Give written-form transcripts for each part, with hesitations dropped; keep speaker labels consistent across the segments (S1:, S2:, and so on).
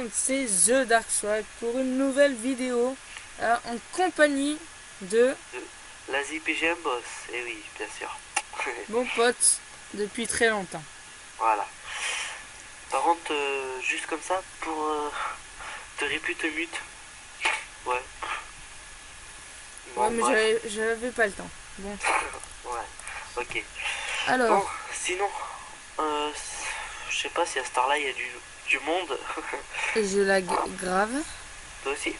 S1: monde, c'est The Dark Swag pour une nouvelle vidéo en compagnie de
S2: l'AZPGM Boss, et oui, bien sûr.
S1: mon pote depuis très longtemps.
S2: Voilà. Par contre, juste comme ça, pour te répute mute. Ouais.
S1: Ouais,
S2: Bon,
S1: mais
S2: bref.
S1: j'avais pas le temps. Bon.
S2: Ouais, ok.
S1: Alors,
S2: Bon, sinon, je sais pas si à cette heure-là il y a du monde.
S1: je lag grave.
S2: Toi aussi?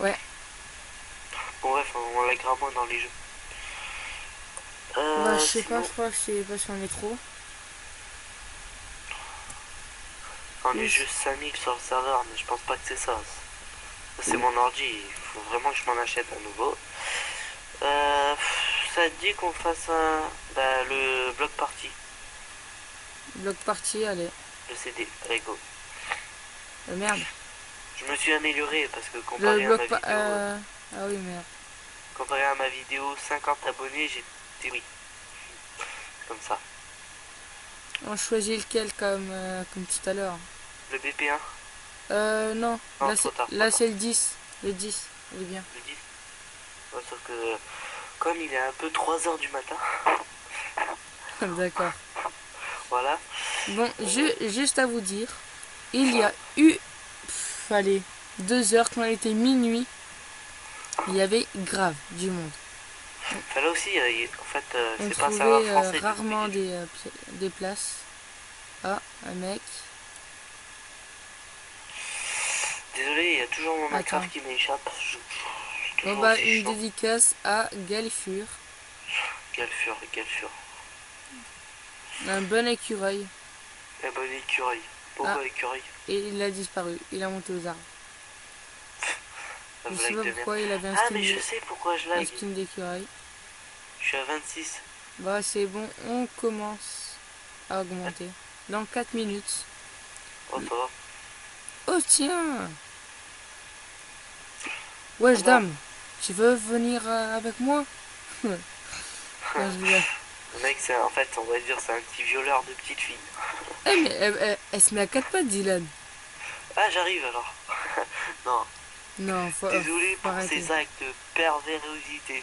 S1: Ouais.
S2: Bon, bref, on lag moins dans les jeux.
S1: Bah, je sais pas,
S2: Sinon,
S1: je crois que c'est pas sur le métro.
S2: dans les
S1: Plus.
S2: jeux 5000 sur le serveur, mais je pense pas que c'est ça. C'est
S1: Ou
S2: mon ordi, il faut vraiment que je m'en achète à nouveau. Euh, Ça te dit qu'on fasse le bloc party,
S1: bloc party, allez.
S2: le CD, allez go.
S1: Merde.
S2: Je me suis amélioré parce que
S1: Le bloc pas. Ah oui, merde.
S2: comparé à ma vidéo 50 abonnés, j'étais oui, comme ça.
S1: On choisit lequel comme tout à l'heure.
S2: Le BP1,
S1: Non.
S2: non,
S1: Là,
S2: trop tard, trop
S1: là
S2: tard.
S1: c'est le 10. Le 10, il est bien.
S2: Le 10, ouais, sauf que comme il est un peu 3 heures du matin,
S1: D'accord.
S2: voilà.
S1: Bon, juste à vous dire, il y a eu, allez, 2 heures quand il était minuit, il y avait grave du monde.
S2: Enfin, là aussi, en fait,
S1: On
S2: c'est pas un serveur
S1: trouvait
S2: français, du coup,
S1: rarement des places. Ah, un mec.
S2: désolé, il y a toujours mon
S1: Attends.
S2: Minecraft qui m'échappe. C'est
S1: Bon
S2: toujours
S1: bah,
S2: aussi
S1: une
S2: chiant.
S1: dédicace à Galfur.
S2: Galfur, Galfur.
S1: Un bon écureuil.
S2: La bonne écureuil.
S1: Ah,
S2: Pourquoi écureuil?
S1: et il a disparu. Il a monté aux arbres.
S2: La
S1: Je sais
S2: blague
S1: pas
S2: de merde.
S1: pourquoi il avait
S2: Ah, mais je sais pourquoi je
S1: un
S2: lag.
S1: skin d'écureuil.
S2: Je suis à 26.
S1: Bah, c'est bon, on commence à augmenter. Dans 4 minutes.
S2: Oh, ça va.
S1: Oh tiens! Wesh
S2: Ah non.
S1: dame, tu veux venir avec moi? Non, je rigole.
S2: Le mec, en fait, on va dire, c'est un petit violeur de petite fille.
S1: Eh mais elle se met à 4 pattes, Dylan.
S2: Ah, j'arrive alors. Non,
S1: Non,
S2: désolé
S1: faut
S2: pour
S1: arrêter.
S2: ces actes de pervérosité.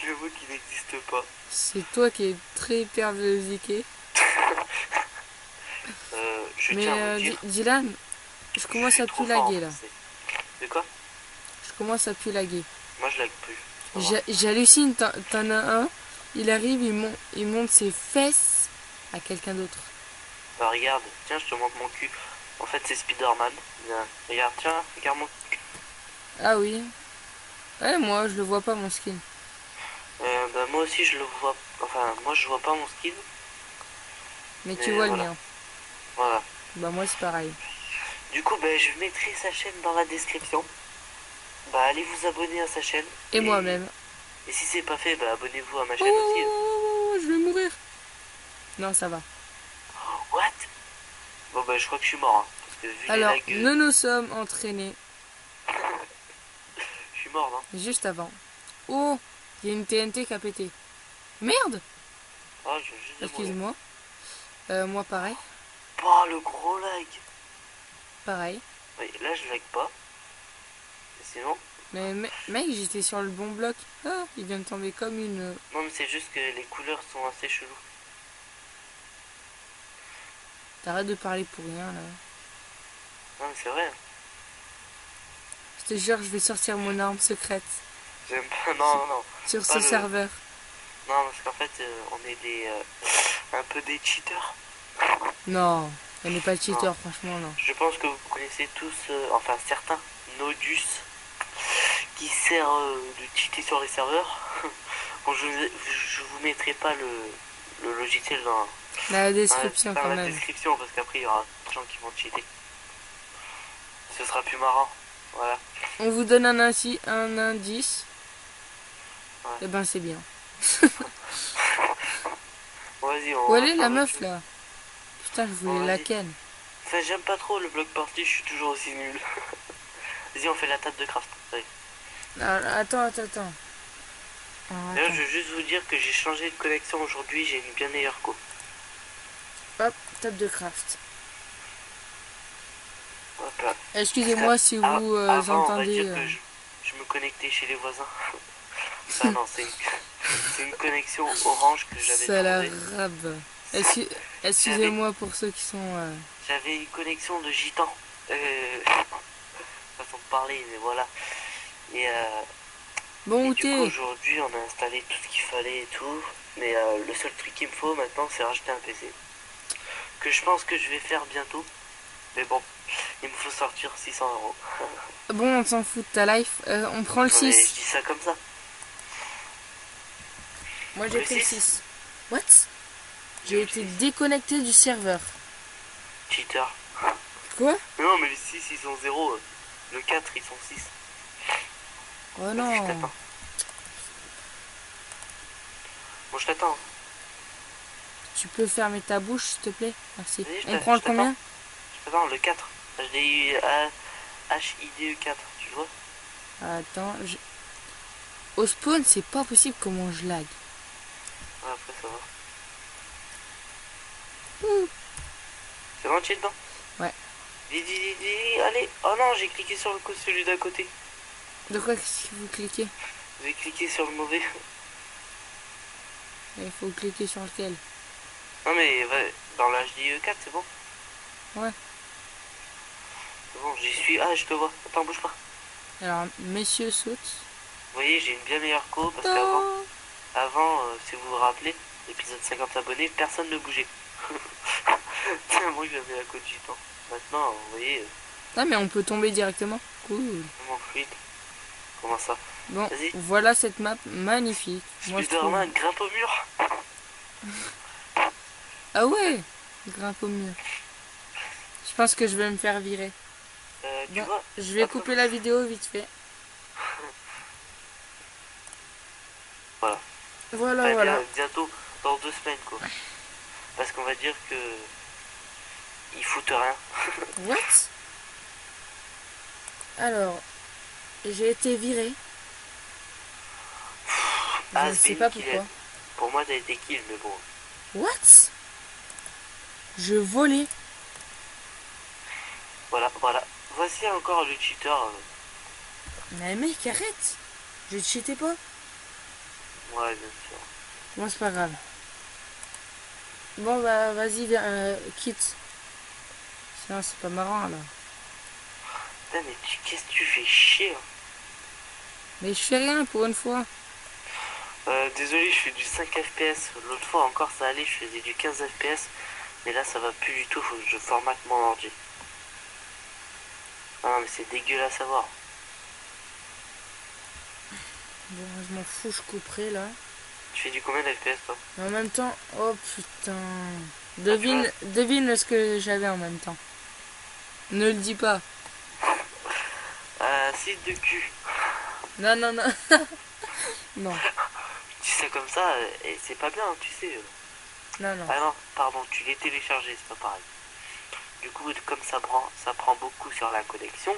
S2: Le mot qui n'existe pas.
S1: C'est toi qui es très perversiqué.
S2: Je
S1: Mais
S2: tiens à vous dire,
S1: Dylan, je
S2: je
S1: commence
S2: suis
S1: à
S2: trop
S1: plus
S2: fort en
S1: laguer là.
S2: français. De quoi?
S1: Je commence à plus laguer.
S2: Moi, je lag plus. Ça va.
S1: J'hallucine, t'en as un, il arrive, il monte ses fesses à quelqu'un d'autre.
S2: Bah, regarde, tiens, je te montre mon cul. En fait, c'est Spider-Man. Viens, regarde, tiens, regarde mon cul.
S1: Ah oui. Ouais, moi je le vois pas mon skin.
S2: Bah, moi aussi, je le vois. Enfin, moi, je vois pas mon skin.
S1: Mais tu
S2: Mais
S1: vois le
S2: voilà.
S1: mien.
S2: Voilà.
S1: Bah moi c'est pareil.
S2: Du coup, bah, je mettrai sa chaîne dans la description. Bah, allez vous abonner à sa chaîne.
S1: Et moi-même.
S2: Et si c'est pas fait, bah, abonnez-vous à ma chaîne aussi.
S1: Oh, je vais mourir. Non, ça va.
S2: What? Bon, bah, je crois que je suis mort. Hein, parce que vu les
S1: Alors,
S2: lagues,
S1: nous nous sommes entraînés
S2: je suis mort, non?
S1: juste avant. Oh, il y a une TNT qui a pété. Merde.
S2: Ah, je viens juste de mourir.
S1: Excuse-moi. Moi pareil.
S2: Oh, le gros lag.
S1: Pareil.
S2: Oui, là, je lag pas. Et sinon?
S1: Mais mec, j'étais sur le bon bloc. Ah, il vient de tomber comme une...
S2: Non, mais c'est juste que les couleurs sont assez cheloues.
S1: T'arrêtes de parler pour rien là.
S2: Non, mais c'est vrai. Hein.
S1: Je te jure, je vais sortir mon arme secrète
S2: J'aime pas. Non, non, non.
S1: sur
S2: Pas
S1: ce
S2: le...
S1: serveur.
S2: Non, parce qu'en fait, on est un peu des cheaters.
S1: Non, elle n'est pas
S2: Non.
S1: cheater, franchement, non.
S2: Je pense que vous connaissez tous, enfin certains, Nodus, qui sert de cheater sur les serveurs. Bon, je vous mettrai pas le logiciel
S1: La description
S2: dans
S1: quand
S2: la
S1: même.
S2: description parce qu'après il y aura des gens qui vont cheater. Ce sera plus marrant. Voilà.
S1: On vous donne un indice.
S2: Ouais.
S1: Et ben c'est bien.
S2: Bon, vas-y,
S1: Où
S2: on
S1: elle
S2: va
S1: est
S2: faire
S1: la
S2: autre
S1: meuf
S2: chose.
S1: là? Putain, je
S2: Bon,
S1: voulais la
S2: vas-y.
S1: ken.
S2: Enfin, j'aime pas trop le bloc party, je suis toujours aussi nul. Vas-y, on fait la table de craft. Allez.
S1: Attends.
S2: D'ailleurs, je veux juste vous dire que j'ai changé de connexion aujourd'hui, j'ai une bien meilleure co.
S1: Hop, table de craft.
S2: Hop là.
S1: Excusez-moi si
S2: Ah,
S1: vous
S2: avant, on va
S1: entendez...
S2: dire que je me connectais chez les voisins. Enfin non, c'est une connexion Orange que j'avais
S1: C'est la
S2: trouvée.
S1: rab.
S2: J'avais
S1: Excusez-moi pour ceux qui sont...
S2: j'avais une connexion de gitan. Façon de parler, mais voilà. Et, euh,
S1: Bon,
S2: et
S1: où
S2: du coup,
S1: t'es?
S2: aujourd'hui, on a installé tout ce qu'il fallait et tout. Mais le seul truc qu'il me faut maintenant, c'est racheter un PC. Que je pense que je vais faire bientôt. Mais bon, il me faut sortir 600 €.
S1: Bon, on s'en fout de ta life. On prend le
S2: Non mais je
S1: 6.
S2: dis ça comme ça.
S1: Moi, j'ai
S2: Le
S1: pris le
S2: 6.
S1: 6. What?
S2: J'ai
S1: J'ai
S2: le
S1: été
S2: 6.
S1: déconnecté du serveur.
S2: Cheater.
S1: Quoi?
S2: Non mais les 6 ils sont 0. Le 4 ils sont 6.
S1: Oh
S2: Vas-y, je
S1: non.
S2: t'attends. Bon, je t'attends.
S1: Tu peux fermer ta bouche, s'il te plaît? Merci.
S2: Vas-y,
S1: On prend le
S2: je t'attends.
S1: combien?
S2: Je t'attends, le 4. HDI, HIDE 4, tu le vois?
S1: Attends, au spawn, c'est pas possible comment je lag.
S2: Ouais, après ça va.
S1: Ouh.
S2: C'est bon, tu es dedans?
S1: Ouais.
S2: Allez. Oh non, j'ai cliqué sur celui d'à côté.
S1: De quoi qu'est-ce que vous cliquez?
S2: J'ai cliqué sur le mauvais.
S1: Il faut cliquer sur lequel?
S2: Non mais ouais, dans l'HDI 4, c'est bon?
S1: Ouais.
S2: C'est bon, j'y suis. Ah, je te vois. Attends, bouge pas.
S1: Alors, messieurs saute.
S2: Vous voyez, j'ai une bien meilleure co parce qu'avant,
S1: Non.
S2: si vous vous rappelez, l'épisode 50 abonnés, personne ne bougeait. Moi, j'avais la côte du temps. Maintenant, vous voyez,
S1: Ah, mais on peut tomber directement. Cool.
S2: vraiment fluide. Comment ça?
S1: Bon,
S2: Vas-y.
S1: voilà cette map magnifique. Moi, je trouve...
S2: Spider-Man grimpe au mur.
S1: Ah ouais, grimpe au mur. Je pense que je vais me faire virer.
S2: Tu
S1: Bon,
S2: vois?
S1: je vais
S2: Attends.
S1: couper la vidéo vite fait.
S2: Voilà.
S1: Voilà,
S2: Enfin,
S1: voilà.
S2: bientôt, dans 2 semaines, quoi. Parce qu'on va dire que ils foutent rien.
S1: What? Alors, j'ai été viré. Je
S2: Ah,
S1: ne
S2: c'est
S1: sais
S2: Benny
S1: pas
S2: qui
S1: pourquoi.
S2: l'aide. Pour moi, t'as été kill, mais bon.
S1: What? Je volais.
S2: Voilà. Voici encore le cheater.
S1: Mais mec, arrête. Je ne cheatais pas.
S2: Ouais, bien sûr.
S1: Bon, c'est pas grave. Bon, bah, vas-y, quitte. Sinon, c'est pas marrant, alors.
S2: Putain, mais qu'est-ce que tu fais chier, hein.
S1: Mais je fais rien pour une fois.
S2: Désolé, je fais du 5 FPS. L'autre fois encore ça allait, je faisais du 15 FPS. Mais là ça va plus du tout, faut que je formate mon ordi. Ah non mais c'est dégueulasse à voir.
S1: Bon, je m'en fous, je couperai, là.
S2: Tu fais du combien d'FPS toi?
S1: Mais en même temps, oh putain.
S2: vois.
S1: Devine ce que j'avais en même temps. Ne le dis pas.
S2: Site de cul.
S1: Non, non, non. Non,
S2: Tu dis ça comme ça, et c'est pas bien, tu sais.
S1: non, non.
S2: Ah non, pardon, tu l'as téléchargé, c'est pas pareil. Du coup, comme ça prend beaucoup sur la connexion.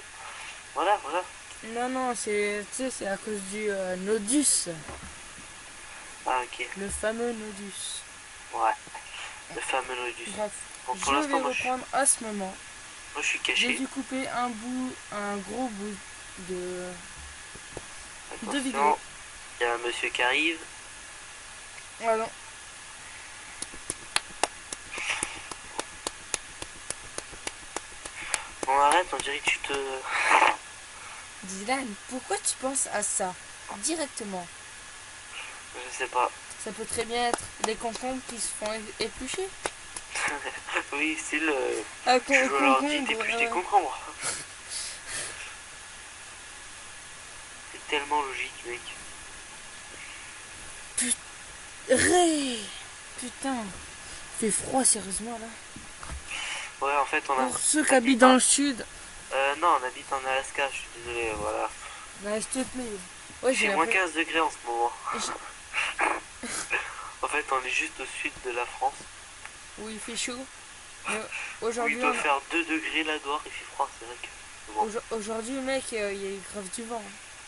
S2: Voilà.
S1: Non, non, tu sais, c'est à cause du Nodus.
S2: Ah ok,
S1: Le fameux Nodus.
S2: ouais. Le fameux Nodus.
S1: Bref,
S2: Bon,
S1: je
S2: pour l'instant,
S1: vais reprendre à ce moment.
S2: moi je suis
S1: J'ai
S2: caché.
S1: dû couper un gros bout de vidéo.
S2: Attention, il y a un monsieur qui arrive.
S1: Voilà.
S2: Bon, arrête, on dirait que tu te...
S1: Dylan, pourquoi tu penses à ça directement?
S2: Je sais pas.
S1: Ça peut très bien être des concombres qui se font éplucher.
S2: Oui, style,
S1: Ah,
S2: tu joues à l'ordi, t'épluches des concombres. C'est tellement logique, mec.
S1: Putain, il fait froid sérieusement là.
S2: Ouais, en fait, on a...
S1: Pour ceux qui habitent dans le sud.
S2: non, on habite en Alaska, je suis désolé, voilà.
S1: Bah, s'il te plaît. Ouais,
S2: C'est moins 15 degrés en ce moment.
S1: j'ai-
S2: En fait, on est juste au sud de la France.
S1: Où il fait chaud. Mais
S2: Où
S1: aujourd'hui,
S2: il doit faire 2 degrés là dehors, il fait froid, c'est vrai que... Bon.
S1: aujourd'hui, mec, il y a grave du vent.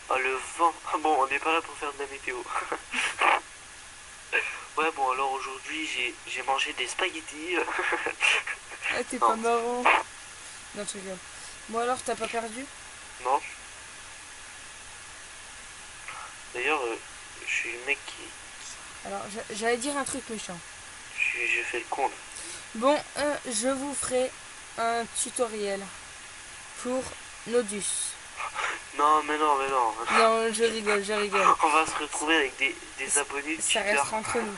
S2: Oh, le vent. Ah bon, on n'est pas là pour faire de la météo. Ouais, bon, alors aujourd'hui, j'ai mangé des spaghettis.
S1: Ah, t'es
S2: Non.
S1: pas marrant. Non, je rigole. Bon alors, t'as pas perdu?
S2: Non. D'ailleurs, je suis le mec qui...
S1: Alors, j'allais dire un truc méchant.
S2: Je fais le con là.
S1: Bon, je vous ferai un tutoriel pour Nodus.
S2: Non, mais non, mais non.
S1: Non, je rigole, je rigole.
S2: On va se retrouver avec des abonnés
S1: Ça
S2: tuteurs.
S1: restera entre nous.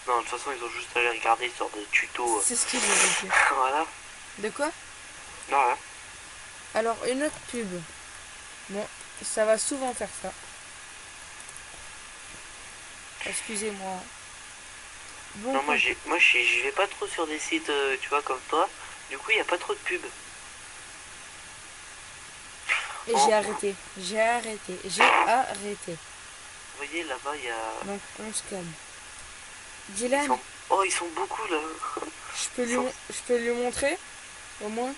S2: Non, de toute façon, ils ont juste à aller regarder sur des tutos.
S1: C'est ce que j'allais dire.
S2: Voilà.
S1: De quoi?
S2: Non, hein.
S1: Alors, une autre pub. Bon, ça va souvent faire ça. Excusez-moi. Bon,
S2: Non, moi, j'y vais pas trop sur des sites, tu vois, comme toi. Du coup, il n'y a pas trop de pubs.
S1: et j'ai arrêté. J'ai arrêté. J'ai arrêté.
S2: Vous voyez, là-bas, il y a...
S1: Donc, on se calme.
S2: Ils
S1: Dylan,
S2: sont... Oh, ils sont beaucoup, là.
S1: je peux lui montrer, au moins.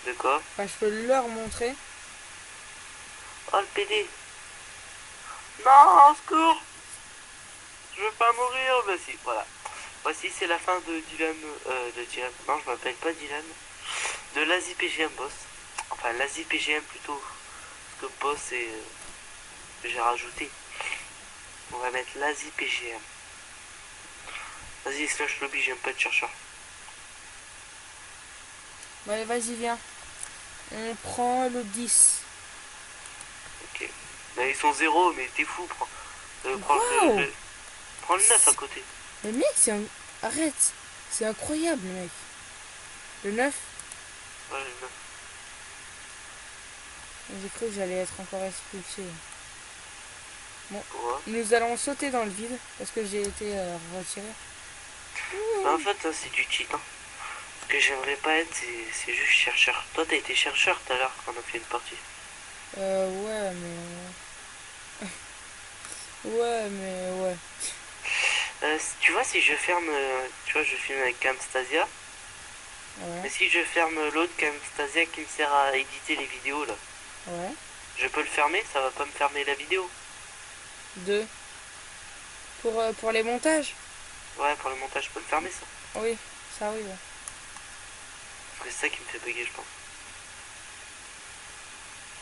S2: De quoi?
S1: Enfin, je peux leur montrer.
S2: Oh, le PD. Non, au secours. Je veux pas mourir. Bah si, voilà. Voici, c'est la fin de Dylan... de Dylan... Non, je m'appelle pas Dylan. De l'Asie PGM Boss. Enfin, l'Asie PGM plutôt. Parce que Boss, c'est... j'ai rajouté. On va mettre l'Asie PGM. Vas-y, slash lobby, j'aime pas de chercheur.
S1: Bon, allez, vas-y, viens. On prend le 10.
S2: Ok. Là, ils sont 0, mais t'es fou. Prends
S1: Wow.
S2: prends le 9 à côté.
S1: Mais mec, c'est un... Arrête. C'est incroyable, mec. Le 9.
S2: Ouais, le 9.
S1: J'ai cru que j'allais être encore expulsé. Bon,
S2: Pourquoi?
S1: nous allons sauter dans le vide parce que j'ai été retiré.
S2: Bah, en fait, ça, c'est du cheat. Hein. Ce que j'aimerais pas être, c'est juste chercheur. Toi, t'as été chercheur tout à l'heure quand on a fait une partie.
S1: Ouais, mais... ouais, mais ouais.
S2: Tu vois, si je ferme... tu vois, je filme avec Camstasia.
S1: Ouais,
S2: Mais si je ferme l'autre Camstasia qui me sert à éditer les vidéos, là.
S1: ouais.
S2: Je peux le fermer, ça va pas me fermer la vidéo.
S1: 2. Pour les montages?
S2: Ouais, pour le montage, je peux le fermer, ça.
S1: Oui, ça oui, ouais.
S2: Parce que c'est ça qui me fait bugger, je pense.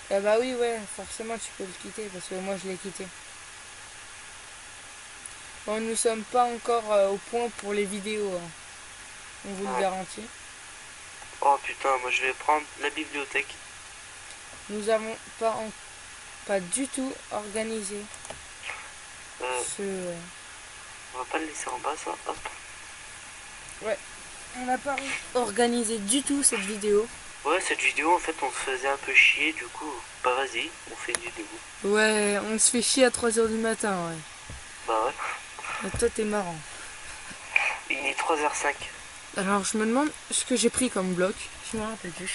S1: Ah bah oui, ouais, forcément tu peux le quitter parce que moi je l'ai quitté. Bon, nous sommes pas encore au point pour les vidéos, hein. On vous le garantit.
S2: Oh putain, moi je vais prendre la bibliothèque.
S1: Nous avons pas du tout organisé ce...
S2: On va pas le laisser en bas, ça. Hop.
S1: Ouais, on n'a pas organisé du tout cette vidéo.
S2: Ouais, cette vidéo, en fait, on se faisait un peu chier, du coup, bah vas-y, on fait une vidéo.
S1: Ouais, on se fait chier à 3h du matin, ouais.
S2: Bah ouais.
S1: Et toi, t'es marrant.
S2: Il est 3h05.
S1: Alors, je me demande ce que j'ai pris comme bloc. Je me rappelle plus.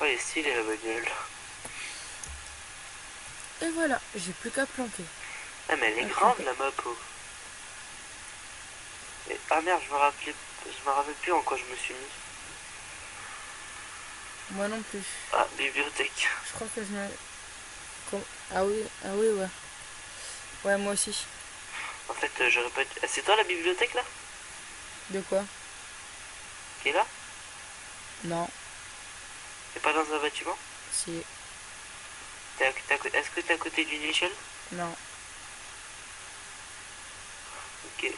S2: Ouais, il est stylé la bagnole.
S1: Et voilà, j'ai plus qu'à planquer.
S2: Ah, mais elle est grave la map. Oh. Et, ah merde, je me rappelle plus en quoi je me suis mis.
S1: Moi non plus.
S2: Ah, bibliothèque.
S1: Je crois que je me... Ah oui, ouais. Ouais, moi aussi.
S2: En fait, j'aurais pas... Ah, c'est toi la bibliothèque là?
S1: De quoi?
S2: Qui est là?
S1: Non.
S2: T'es pas dans un bâtiment?
S1: Si.
S2: Est-ce que t'es à côté d'une échelle?
S1: Non.
S2: Ok.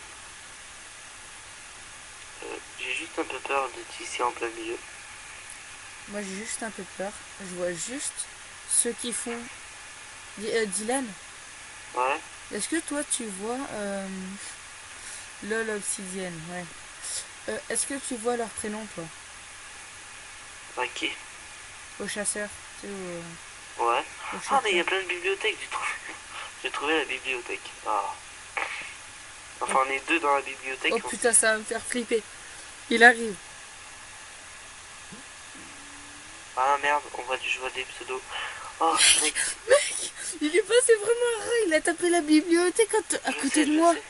S2: J'ai juste un peu peur d'être ici en plein milieu.
S1: Moi j'ai juste un peu peur. Je vois juste ceux qui font... Dylan,
S2: Ouais.
S1: est-ce que toi tu vois... LOL Obsidienne, ouais. Est-ce que tu vois leur prénom, toi?
S2: Ok.
S1: Au chasseur, tu sais,
S2: Ouais.
S1: au
S2: Ah, mais il y a
S1: chasseur.
S2: plein de bibliothèques, j'ai trouvé la bibliothèque. Ah. Enfin, on est deux dans la bibliothèque.
S1: Oh putain, ça va me faire flipper. Il arrive.
S2: Ah merde, je vois des pseudos. Oh, mec.
S1: Mec, il est passé vraiment rare. Il a tapé la bibliothèque à côté de moi.
S2: Je sais.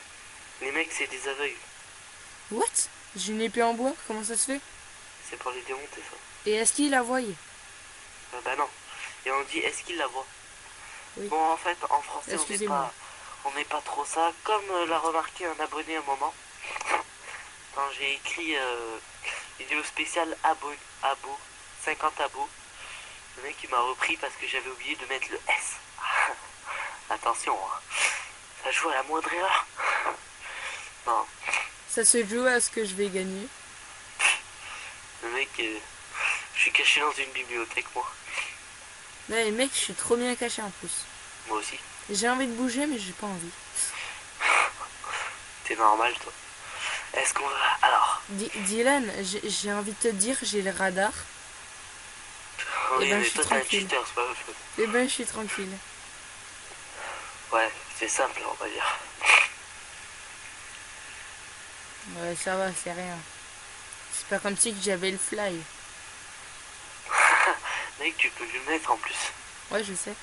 S2: Les mecs, c'est des aveugles.
S1: What? J'ai une épée en bois, comment ça se fait?
S2: C'est pour les démonter, ça.
S1: Et est-ce qu'il la voyait?
S2: Bah non. Et on dit, est-ce qu'ils la voient?
S1: Oui.
S2: Bon, en fait, en français,
S1: Excusez-moi.
S2: on n'est pas trop ça. Comme l'a remarqué un abonné à un moment, quand j'ai écrit vidéo spéciale abo, 50 abos. Le mec il m'a repris parce que j'avais oublié de mettre le S. Attention, hein. Ça joue à la moindre erreur. Non.
S1: Ça se joue à ce que je vais gagner.
S2: Le mec, je suis caché dans une bibliothèque, moi.
S1: Mais mec, je suis trop bien caché en plus.
S2: Moi aussi.
S1: J'ai envie de bouger, mais j'ai pas envie.
S2: T'es normal, toi. Est-ce qu'on va... Alors...
S1: Dylan, j'ai envie de te dire, j'ai le radar.
S2: Oui,
S1: ben,
S2: mais
S1: je suis
S2: toi, t'es un
S1: tranquille.
S2: cheater, c'est pas autre chose.
S1: Eh ben, je suis tranquille.
S2: Ouais, c'est simple, on va dire.
S1: Ouais, ça va, c'est rien. C'est pas comme si que j'avais le fly.
S2: Mec, tu peux le mettre en plus.
S1: Ouais, je sais.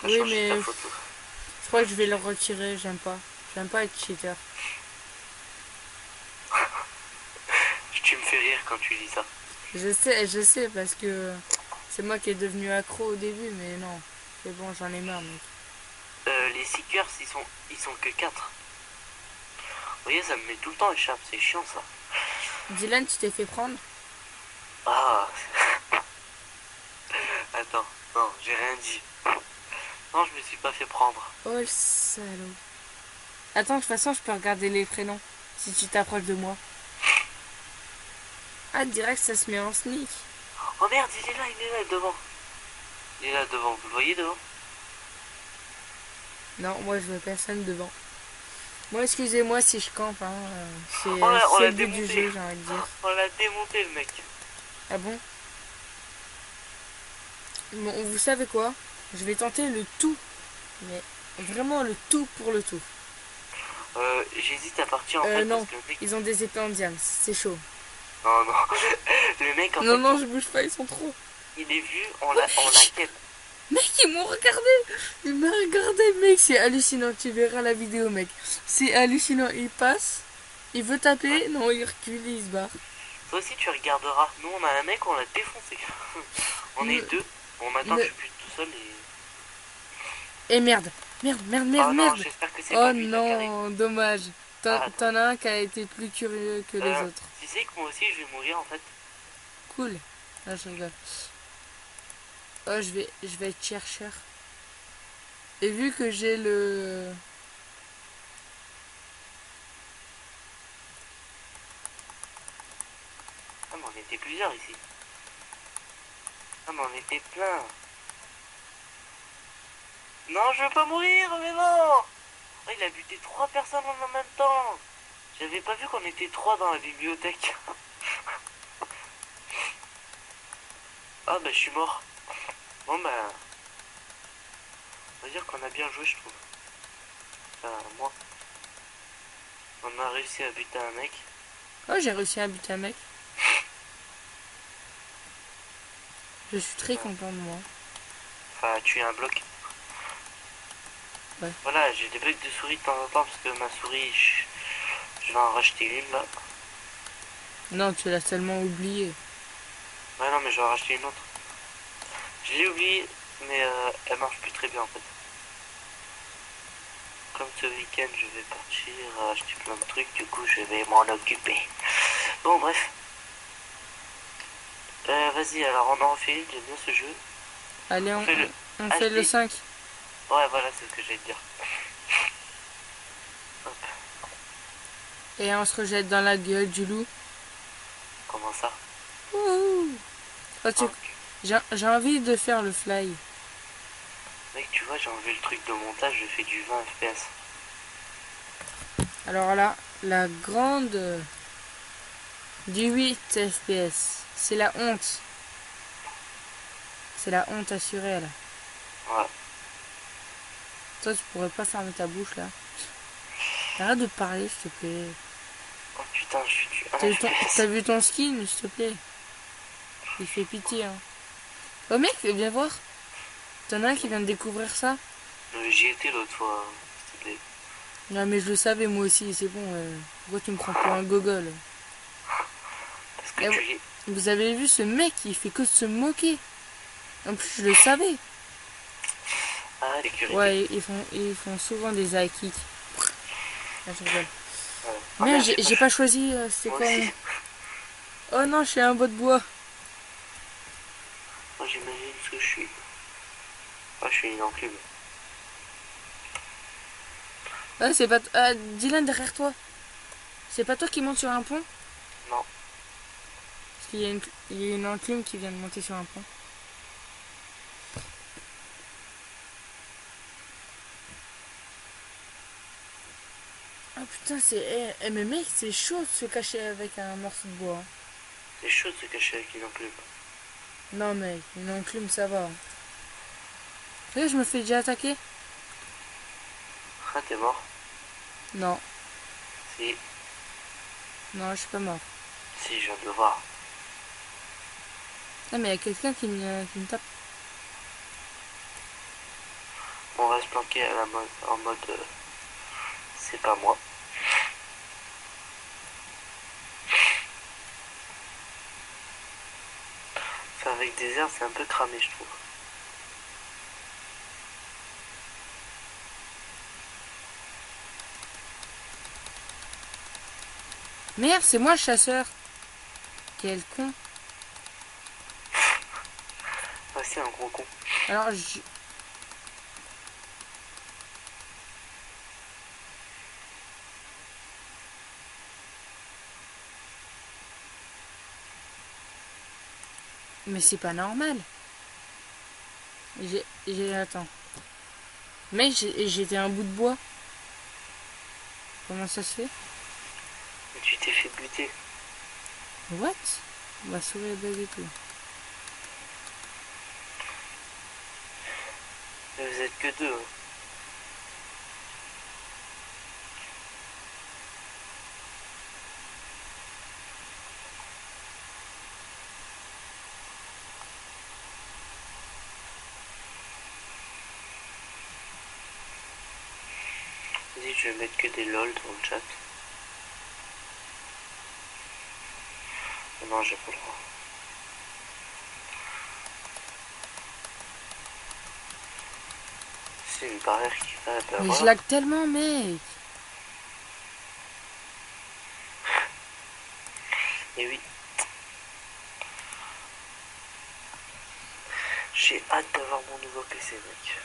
S2: T'as
S1: Oui,
S2: changé
S1: mais
S2: ta photo.
S1: je crois que je vais le retirer, j'aime pas. J'aime pas être cheater.
S2: Tu me fais rire quand tu dis ça.
S1: Je sais, parce que c'est moi qui est devenu accro au début, mais non. C'est bon, j'en ai marre, mec.
S2: Les seekers, ils sont que 4. Vous voyez, ça me met tout le temps échappe, c'est chiant ça.
S1: Dylan, tu t'es fait prendre?
S2: Ah. Attends, non, j'ai rien dit. Non, je me suis pas fait prendre.
S1: Oh, le salaud. Attends, de toute façon, je peux regarder les prénoms, si tu t'approches de moi. Ah, direct, ça se met en sneak.
S2: Oh merde, il est là devant. Il est là devant, vous le voyez devant?
S1: Non, moi, je vois personne devant. Moi, excusez-moi si je campe, hein. C'est
S2: on
S1: le
S2: l'a
S1: but du
S2: démonté.
S1: jeu, j'ai envie de dire.
S2: On l'a démonté, le mec.
S1: Ah bon? Bon, vous savez quoi? Je vais tenter le tout. Mais vraiment le tout pour le tout.
S2: J'hésite à partir en fait
S1: Non,
S2: parce que le mec...
S1: ils ont des épées en diamant, c'est chaud.
S2: Non, non. Le mec en
S1: Non,
S2: fait...
S1: non, je bouge pas, ils sont trop.
S2: Il est vu, on la ken.
S1: Mec, ils m'ont regardé. Ils m'ont regardé, mec. C'est hallucinant. Tu verras la vidéo, mec. C'est hallucinant. Il passe. Il veut taper. Non, il recule et il se barre.
S2: Toi aussi, tu regarderas. Nous, on a un mec, on l'a défoncé. On est deux. Bon, maintenant, je suis plus tout seul et...
S1: Et merde. Merde.
S2: Oh non, j'espère que c'est pas
S1: Oh
S2: lui, là, qui arrive.
S1: non, dommage. T'en as un qui a été plus curieux que les autres.
S2: Tu sais que moi aussi, je vais mourir, en fait.
S1: Cool. Là, je rigole. Oh, je vais être chercheur. Et vu que j'ai le...
S2: Ah, mais on était plusieurs ici. Ah, mais on était plein. Non, je veux pas mourir, mais non. Oh, il a buté 3 personnes en même temps. J'avais pas vu qu'on était 3 dans la bibliothèque. Ah, bah, je suis mort. Bon, bah... On va dire qu'on a bien joué, je trouve. Enfin, moi. On a réussi à buter un mec.
S1: Oh, j'ai réussi à buter un mec. Je suis très content de moi.
S2: Enfin, tuer un bloc.
S1: Ouais.
S2: Voilà, j'ai des bugs de souris de temps en temps parce que ma souris, je vais en racheter une là.
S1: Non, tu l'as seulement oublié.
S2: Ouais, non, mais je vais en racheter une autre. Je l'ai oublié, mais elle marche plus très bien en fait. Comme ce week-end, je vais partir acheter plein de trucs, du coup, je vais m'en occuper. Bon, bref. Vas-y, alors on en refait une, j'aime bien ce jeu.
S1: Allez, on fait le 5.
S2: Ouais, voilà, c'est ce que j'allais te dire. Hop.
S1: Et on se rejette dans la gueule du loup.
S2: Comment ça?
S1: Oh,
S2: Okay.
S1: j'ai envie de faire le fly.
S2: Mec, tu vois, j'ai enlevé le truc de montage, je fais du 20 FPS.
S1: Alors là, la grande du 8 FPS. C'est la honte. C'est la honte assurée là.
S2: Ouais.
S1: Toi, tu pourrais pas fermer ta bouche là. Arrête de parler, s'il te plaît.
S2: Oh putain, je suis du 1 FPS.
S1: T'as vu ton skin, s'il te plaît? Il fait pitié, hein. Oh mec, viens voir. T'en as un qui vient de découvrir ça?
S2: J'y étais l'autre fois, s'il te plaît.
S1: Non mais je le savais moi aussi, c'est bon. Pourquoi tu me prends pour un gogol?
S2: Parce que tu es...
S1: Vous avez vu ce mec, il fait que se moquer. En plus, je le savais.
S2: Ah, les curieux.
S1: Ouais, ils font souvent des high kicks. Ah, je rigole.
S2: Ouais.
S1: Mais j'ai pas choisi, c'était
S2: Moi
S1: quoi?
S2: aussi.
S1: Oh non, je suis un bois de bois.
S2: Moi j'imagine ce que je suis. Moi je suis une enclume.
S1: Ah, c'est pas... Ah, Dylan, derrière toi. C'est pas toi qui monte sur un pont?
S2: Non.
S1: Parce qu'il y a il y a une enclume qui vient de monter sur un pont. Ah putain, c'est... mais mec, c'est chaud de se cacher avec un morceau de bois.
S2: C'est chaud de se cacher avec une enclume.
S1: Non mec, une enclume ça va. Regarde, je me fais déjà attaquer.
S2: Ah t'es mort?
S1: Non,
S2: Si.
S1: non, je suis pas mort.
S2: Si, je viens de le voir.
S1: Ah mais il y a quelqu'un qui me tape.
S2: On va se planquer à la mode, en mode c'est pas moi. Enfin, avec des airs, c'est un peu cramé, je trouve.
S1: Merde, c'est moi le chasseur. Quel con.
S2: Ah, c'est un gros con.
S1: Alors je... Mais c'est pas normal. Attends. Mec, j'étais un bout de bois. Comment ça se fait?
S2: Mais tu t'es fait buter.
S1: What? Ma souris est bug et tout.
S2: Mais vous êtes que deux. Hein. Vas-y, je vais mettre que des lol dans le chat. Oh non, j'ai pas le droit. C'est une barrière qui va. Ben
S1: Mais je
S2: voilà.
S1: lag tellement, mec.
S2: Et oui. J'ai hâte d'avoir mon nouveau PC, mec.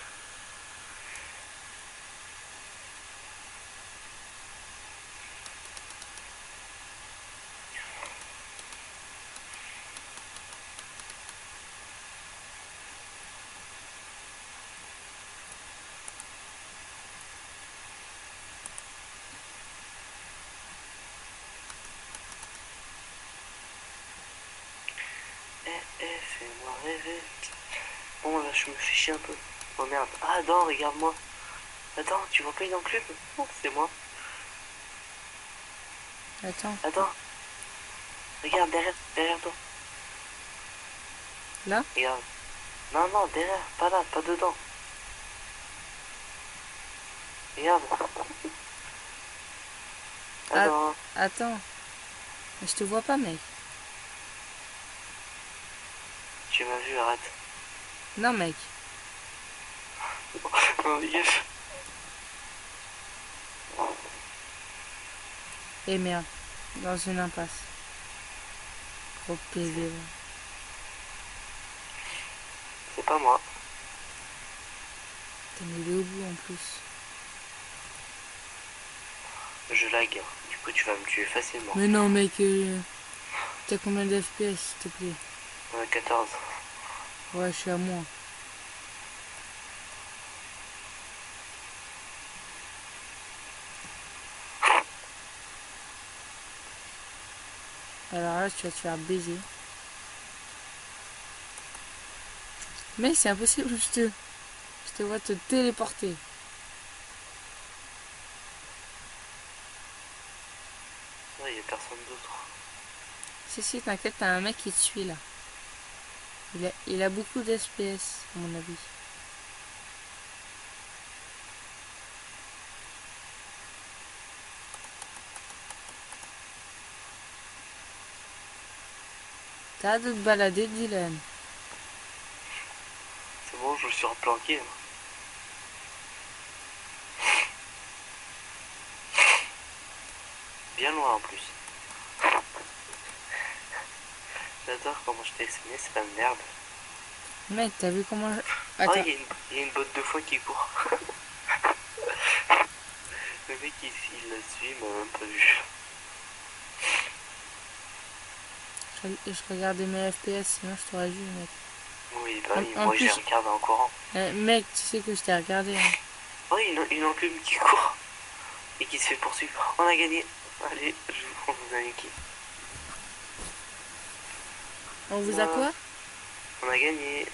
S2: Fais-moi rêver. Bon, là, je me fais chier un peu. Oh merde. Ah, non, regarde-moi. Attends, tu vois pas une enclume? Non, c'est moi.
S1: Attends.
S2: Attends. Regarde, derrière toi.
S1: Là?
S2: Regarde. Non, non, derrière. Pas là, pas dedans. Regarde.
S1: Ah,
S2: Alors,
S1: attends. Mais je te vois pas, mec.
S2: tu m'as vu, arrête.
S1: Non, mec.
S2: Non, dégage.
S1: Eh merde. Dans une impasse. Gros PV.
S2: C'est pas moi.
S1: T'es mis au bout en plus.
S2: Je lag. Du coup, tu vas me tuer facilement.
S1: Mais non, mec. T'as combien d'FPS, s'il te plaît?
S2: 14.
S1: Ouais, je suis à moins. Alors là, tu vas te faire baiser. Mais c'est impossible, je te vois te téléporter.
S2: Ouais, y a personne d'autre.
S1: Si, t'inquiète, t'as un mec qui te suit là. Il a beaucoup d'SPS, à mon avis. T'as hâte de te balader, Dylan.
S2: C'est bon, je me suis replanqué. Hein. Bien loin en plus. J'adore comment je t'ai expliqué, c'est pas de merde.
S1: Mec, t'as vu comment...
S2: Oh,
S1: Attends.
S2: il y a une botte de foin qui court. Le mec, il la suit, il m'a même pas vu.
S1: Je regardais mes FPS, sinon je t'aurais vu, mec.
S2: Oui, bah oui,
S1: En
S2: moi j'ai
S1: plus,
S2: regardé en courant.
S1: mec, tu sais que je t'ai regardé. Hein.
S2: Oh, une enclume qui court et qui se fait poursuivre. On a gagné. Allez, on vous a niqué.
S1: On vous a quoi?
S2: On a gagné.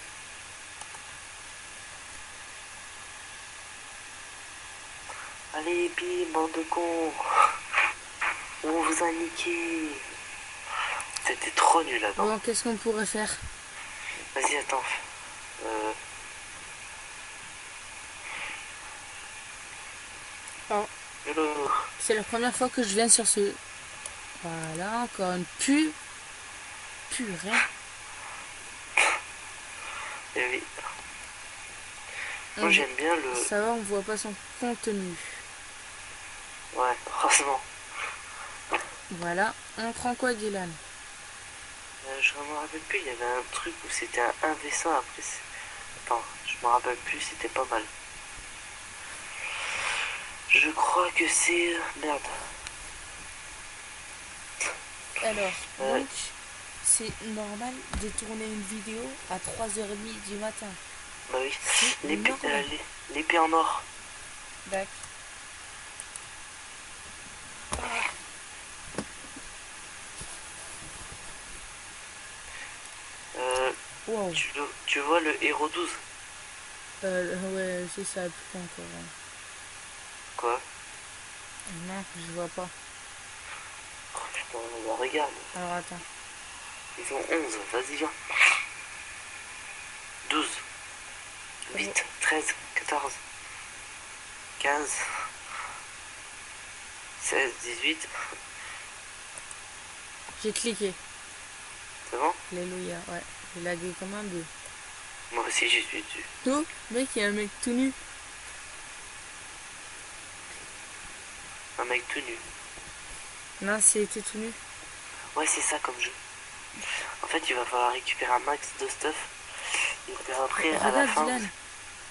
S2: Allez, bim, bande de cons. On vous a niqué. C'était trop nul là-dedans.
S1: Bon, qu'est-ce qu'on pourrait faire?
S2: Vas-y, attends.
S1: Oh.
S2: Hello.
S1: C'est la première fois que je viens sur ce... Voilà, encore une purée.
S2: Eh oui. Moi j'aime bien le...
S1: Ça va, on voit pas son contenu.
S2: Ouais, heureusement.
S1: Voilà, on prend quoi, Dylan?
S2: Je me rappelle plus, il y avait un truc où c'était un 1v100 après. Attends, je me rappelle plus, c'était pas mal. Je crois que c'est... Merde.
S1: Alors, donc, c'est normal de tourner une vidéo à 3h30 du matin.
S2: Bah oui, l'épée en or.
S1: D'accord. Wow.
S2: Tu vois le héros 12?
S1: Ouais, c'est ça, plus encore. Ouais.
S2: Quoi?
S1: Non, je vois pas.
S2: Oh putain, bah regarde.
S1: Alors attends.
S2: Ils ont 11, vas-y viens. 12, 8, 13, 14, 15, 16, 18.
S1: J'ai cliqué.
S2: C'est bon?
S1: Alléluia, ouais. J'ai lagué comme un bœuf.
S2: Moi aussi j'y suis dessus.
S1: Oh, mec, il y a un mec tout nu.
S2: Un mec tout nu.
S1: Non, c'était tout nu.
S2: Ouais, c'est ça comme jeu. En fait, il va falloir récupérer un max de stuff. Et puis après, à la fin,
S1: Dylan.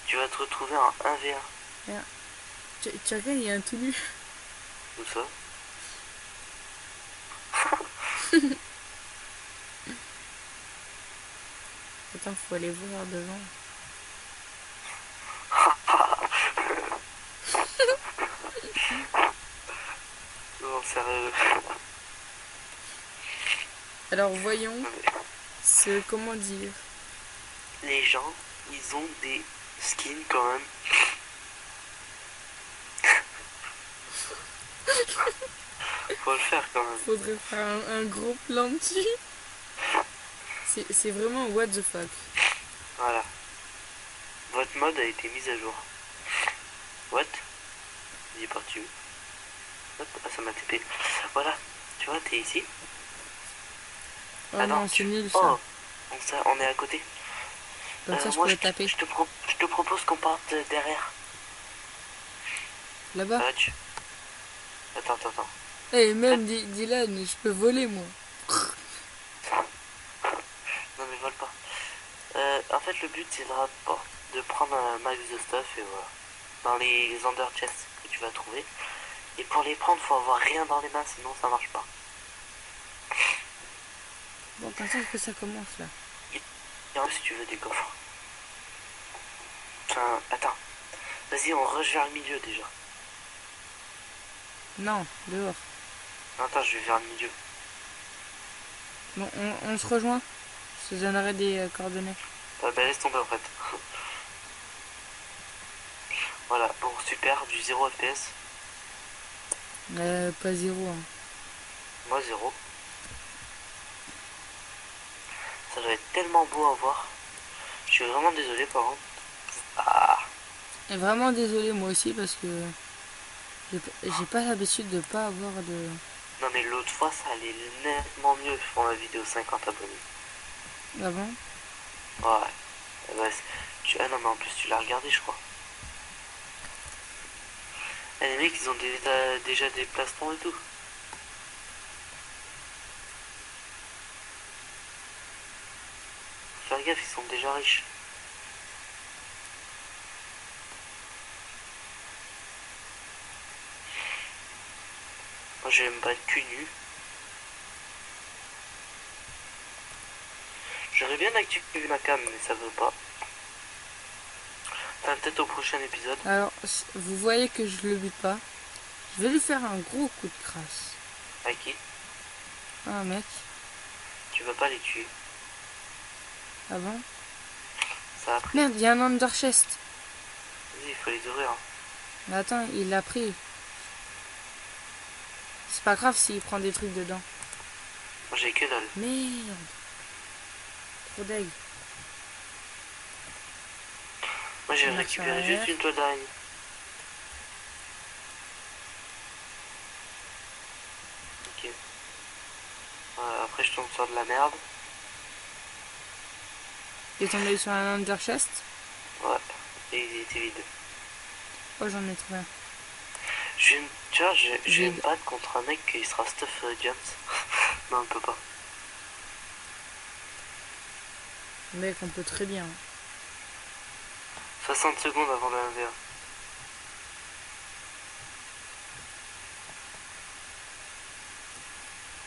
S2: tu vas te retrouver en 1v1.
S1: Regarde. Tu regardes, il y a un tout nu.
S2: Où ça?
S1: Attends, faut aller voir devant.
S2: Non, sérieux.
S1: Alors voyons comment dire.
S2: Les gens, ils ont des skins quand même. Faut le faire quand même.
S1: Faudrait faire un gros plan dessus. C'est vraiment what the fuck.
S2: Voilà. Votre mode a été mise à jour. What? Il est parti où? Hop, ah, ça m'a TP. Voilà. Tu vois, t'es ici.
S1: Oh non, c'est nul ça.
S2: Oh, on est à côté.
S1: Comme ça, je
S2: moi,
S1: pourrais taper.
S2: Je te propose qu'on parte derrière.
S1: Là-bas.
S2: Attends.
S1: Eh, même Dylan, je peux voler moi.
S2: Non mais vole pas. En fait le but c'est de prendre un max de stuff et voilà. Dans les under chests que tu vas trouver. Et pour les prendre faut avoir rien dans les mains sinon ça marche pas.
S1: Bon, quand est-ce que ça commence là?
S2: Et en plus si tu veux des coffres. Enfin, attends. Vas-y on rush vers le milieu déjà.
S1: Non, dehors.
S2: Attends je vais vers le milieu.
S1: Bon, on se rejoint. Je te donnerai des coordonnées.
S2: Bah laisse tomber en fait. Voilà, bon super, du 0 FPS.
S1: Pas 0. Hein.
S2: Moi 0. Ça doit être tellement beau à voir. Je suis vraiment désolé par contre. Ah.
S1: Et vraiment désolé moi aussi parce que j'ai pas l'habitude de pas avoir de...
S2: Non mais l'autre fois ça allait nettement mieux pour la vidéo 50 abonnés.
S1: Ah bon?
S2: Ouais. Bah, ah non mais en plus tu l'as regardé je crois. Et les mecs ils ont déjà des plastons et tout. faire gaffe, ils sont déjà riches. Moi je vais me battre cul nu. J'aurais bien activé ma cam mais ça veut pas. Enfin peut-être au prochain épisode.
S1: Alors, vous voyez que je le bute pas. Je vais lui faire un gros coup de crasse.
S2: À qui?
S1: Ah mec.
S2: Tu vas pas les tuer.
S1: Ah bon?
S2: Ça a pris.
S1: Merde, il y a un under chest.
S2: Vas-y, il faut les ouvrir. Hein.
S1: Mais attends, il l'a pris. C'est pas grave s'il prend des trucs dedans.
S2: Moi j'ai que dalle.
S1: Merde. Trop deg.
S2: Moi j'ai récupéré juste une toile d'araignée. Ok. Après je tombe sur de la merde.
S1: Il est tombé sur un under chest.
S2: Ouais. Et il était vide.
S1: Oh, j'en ai trouvé un.
S2: Tu vois, je vais me battre contre un mec qui sera stuff James. Non, on peut pas.
S1: Mec, on peut très bien.
S2: 60 secondes avant le 1v1.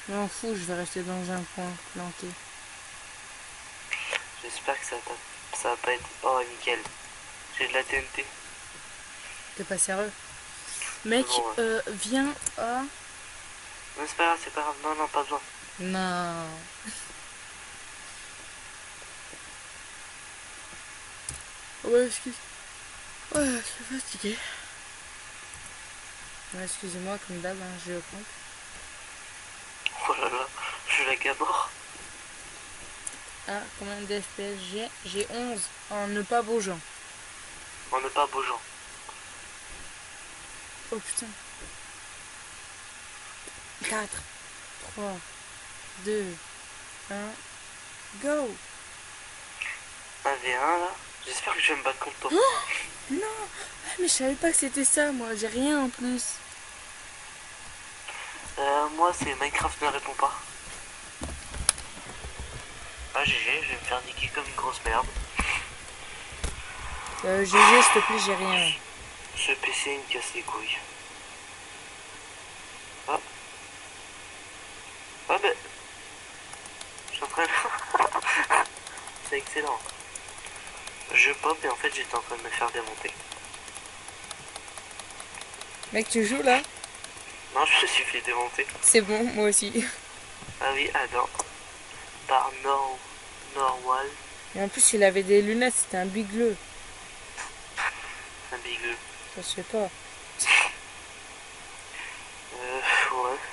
S1: Je m'en fous, je vais rester dans un coin planté.
S2: J'espère que ça va pas être... Oh, nickel. J'ai de la TNT.
S1: T'es pas sérieux? Mec,
S2: Bon, ouais.
S1: Viens à...
S2: Non, c'est pas grave, c'est pas grave. Non, non, pas besoin.
S1: Non. Ouais, excuse. Ouais, je suis fatigué. Ouais, excusez-moi, comme d'hab, hein, je compte.
S2: Oh là là, je la gamore.
S1: Ah, combien de FPS j'ai? J'ai 11 en ne pas bougeant.
S2: On n'est pas beau gens.
S1: Oh putain. 4, 3, 2, 1, go!
S2: 1v1 là. J'espère que je vais me battre contre toi.
S1: Oh non! Ah, mais je savais pas que c'était ça, moi. J'ai rien en plus.
S2: Moi, c'est Minecraft ne répond pas. Ah, GG, je vais me faire niquer comme une grosse merde.
S1: GG, s'il te plaît, j'ai rien.
S2: Ce PC, il me casse les couilles. Ah. Ah ben... Je suis en train de... C'est excellent. Je pop et en fait, j'étais en train de me faire démonter.
S1: Mec, tu joues là?
S2: Non, je me suis fait démonter.
S1: C'est bon, moi aussi.
S2: Ah oui, Adam. Par Norwal.
S1: Et en plus, il avait des lunettes, c'était un bigleux.
S2: Un bigleux.
S1: Ça se fait pas.
S2: Ouais,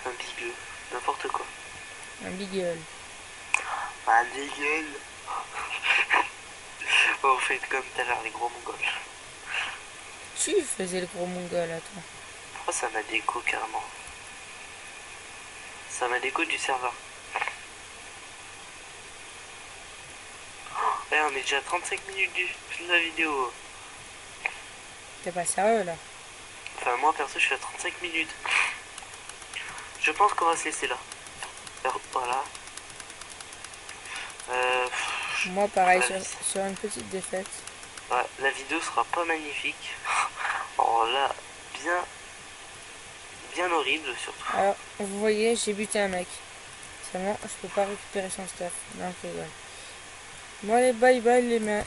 S2: un bigleux. N'importe quoi.
S1: Un bigueule.
S2: Un bigleux. Bon, vous faites comme tout à l'heure, les gros mongols.
S1: Tu faisais le gros mongol, attends.
S2: Pourquoi ça m'a déco carrément? Ça m'a déco du serveur. Oh, on est déjà à 35 minutes de la vidéo.
S1: T'es pas sérieux là?
S2: Enfin, moi perso, je suis à 35 minutes. Je pense qu'on va se laisser là. Voilà.
S1: Moi, pareil, sur une petite défaite.
S2: Ouais, la vidéo sera pas magnifique. Oh là, bien horrible surtout.
S1: Alors, vous voyez, j'ai buté un mec. Seulement, je peux pas récupérer son stuff. Donc, ouais. Bon, allez, bye bye les mecs.